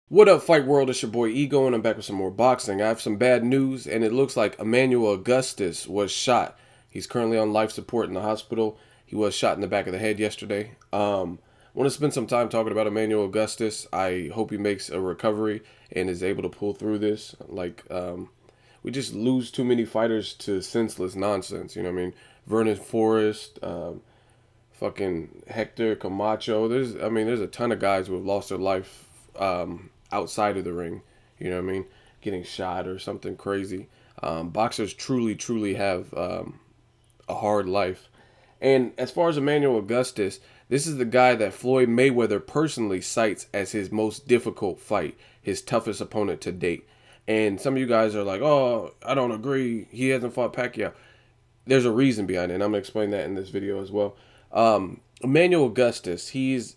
What up, Fight World? It's your boy Ego, and I'm back with some more boxing. I have some bad news, and it looks like Emmanuel Augustus was shot. He's currently on life support in the hospital. He was shot in the back of the head yesterday. I want to spend some time talking about Emmanuel Augustus. I hope he makes a recovery and is able to pull through this. We just lose too many fighters to senseless nonsense. You know what I mean? Vernon Forrest, fucking Hector Camacho. There's a ton of guys who have lost their life outside of the ring. You know what I mean? Getting shot or something crazy. Boxers truly have a hard life. And as far as Emmanuel Augustus, this is the guy that Floyd Mayweather personally cites as his most difficult fight, his toughest opponent to date. And some of you guys are like, "Oh, I don't agree. He hasn't fought Pacquiao." There's a reason behind it, and I'm gonna explain that in this video as well. Emmanuel Augustus, he's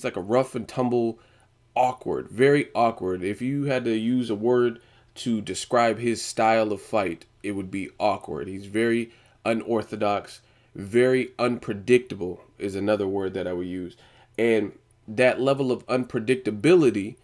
like a rough and tumble, awkward, very awkward. If you had to use a word to describe his style of fight, it would be awkward. He's very unorthodox, very unpredictable is another word that I would use. And that level of unpredictability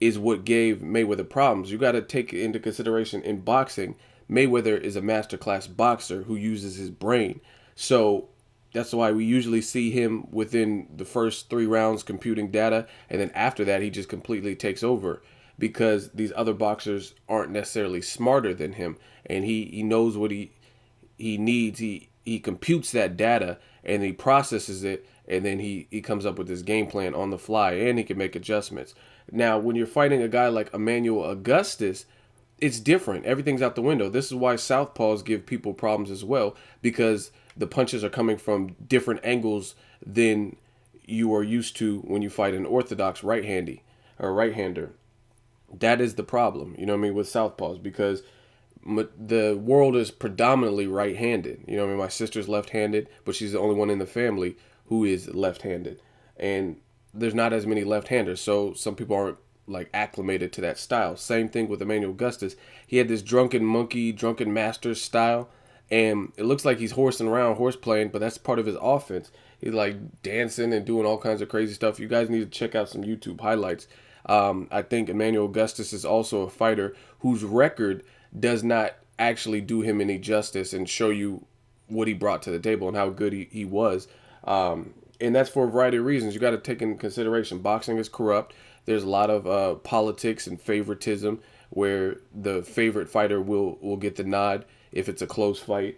is what gave Mayweather problems. You got to take into consideration in boxing, Mayweather is a masterclass boxer who uses his brain. So that's why we usually see him within the first 3 rounds computing data, and then after that, he just completely takes over because these other boxers aren't necessarily smarter than him, and he knows what he needs. He computes that data and he processes it, and then he comes up with his game plan on the fly, and he can make adjustments. Now, when you're fighting a guy like Emmanuel Augustus, it's different. Everything's out the window. This is why southpaws give people problems as well, because the punches are coming from different angles than you are used to when you fight an orthodox right-handy or right-hander. That is the problem, you know what I mean, with southpaws, because the world is predominantly right-handed. You know what I mean? My sister's left-handed, but she's the only one in the family who is left-handed. And there's not as many left-handers, so some people aren't like acclimated to that style. Same thing with Emmanuel Augustus. He had this drunken monkey, drunken master style, and it looks like he's horsing around, horse playing, but that's part of his offense. He's like dancing and doing all kinds of crazy stuff. You guys need to check out some YouTube highlights. I think Emmanuel Augustus is also a fighter whose record does not actually do him any justice and show you what he brought to the table and how good he was. And that's for a variety of reasons. You got to take into consideration boxing is corrupt. There's a lot of politics and favoritism where the favorite fighter will get the nod if it's a close fight.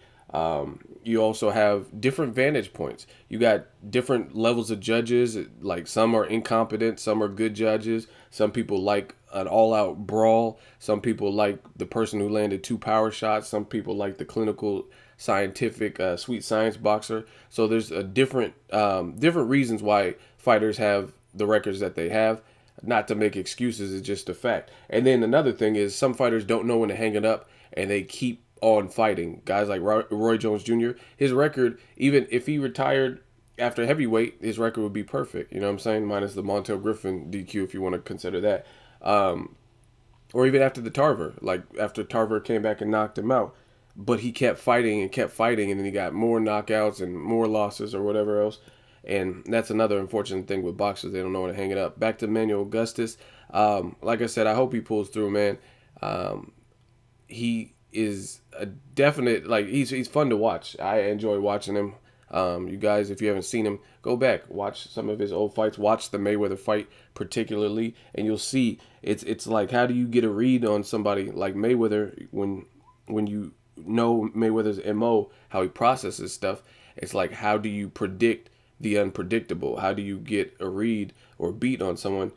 You also have different vantage points. You got different levels of judges. Like some are incompetent, some are good judges. Some people like an all-out brawl. Some people like the person who landed 2 power shots. Some people like the clinical, scientific, sweet science boxer. So there's a different reasons why fighters have the records that they have. Not to make excuses, it's just a fact. And then another thing is some fighters don't know when to hang it up, and they keep on fighting. Guys like Roy Jones Jr., his record, even if he retired after heavyweight, his record would be perfect. You know what I'm saying? Minus the Montel Griffin DQ, if you want to consider that. Or even after the Tarver, like after Tarver came back and knocked him out. But he kept fighting and kept fighting, and then he got more knockouts and more losses or whatever else. And that's another unfortunate thing with boxers. They don't know when to hang it up. Back to Emmanuel Augustus. Like I said, I hope he pulls through, man. He is a definite, like, he's fun to watch. I enjoy watching him. You guys, if you haven't seen him, go back, watch some of his old fights, watch the Mayweather fight particularly, and you'll see it's like, how do you get a read on somebody like Mayweather when you know Mayweather's MO, how he processes stuff? It's like, how do you predict the unpredictable? How do you get a read or beat on someone?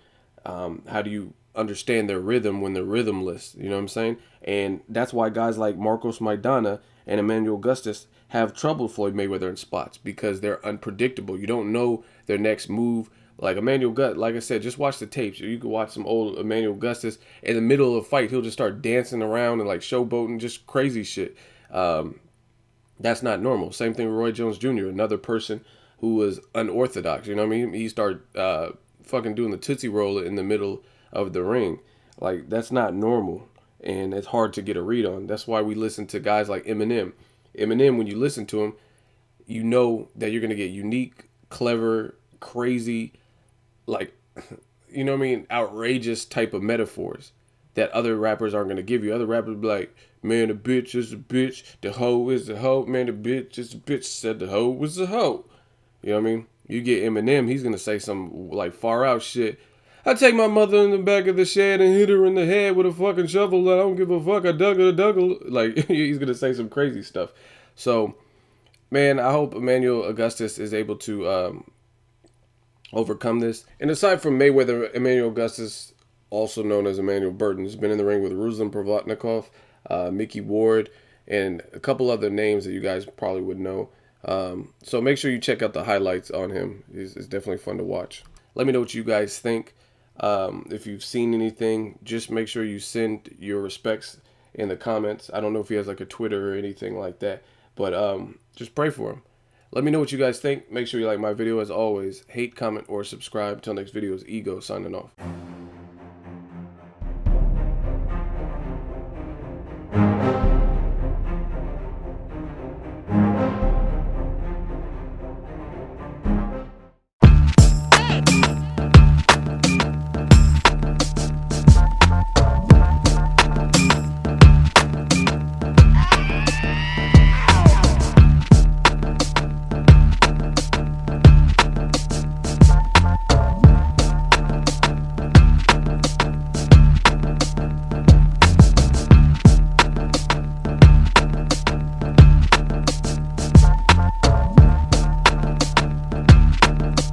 How do you understand their rhythm when they're rhythmless? You know what I'm saying? And that's why guys like Marcos Maidana and Emmanuel Augustus have trouble Floyd Mayweather in spots, because they're unpredictable. You don't know their next move. Like Emmanuel Augustus, like I said, just watch the tapes. You can watch some old Emmanuel Augustus. In the middle of a fight, he'll just start dancing around and like showboating, just crazy shit. That's not normal. Same thing with Roy Jones Jr., another person who was unorthodox. You know what I mean? He started fucking doing the Tootsie Roll in the middle of the ring. Like, that's not normal. And it's hard to get a read on. That's why we listen to guys like Eminem. Eminem, when you listen to him, you know that you're going to get unique, clever, crazy, like, you know what I mean, outrageous type of metaphors that other rappers aren't gonna give you. Other rappers be like, man, the bitch is a bitch, the hoe is a hoe, man, the bitch is a bitch, said the hoe was a hoe. You know what I mean? You get Eminem, he's gonna say some like far out shit. I take my mother in the back of the shed and hit her in the head with a fucking shovel. I don't give a fuck. I dug her. Like, he's gonna say some crazy stuff. So, man, I hope Emmanuel Augustus is able to overcome this. And aside from Mayweather, Emmanuel Augustus, also known as Emmanuel Burton, has been in the ring with Ruslan Provodnikov, Mickey Ward, and a couple other names that you guys probably would know. So make sure you check out the highlights on him. It's definitely fun to watch. Let me know what you guys think. If you've seen anything, just make sure you send your respects in the comments. I don't know if he has like a Twitter or anything like that, but just pray for him. Let me know what you guys think. Make sure you like my video. As always, hate, comment, or subscribe. Till next video is Ego signing off.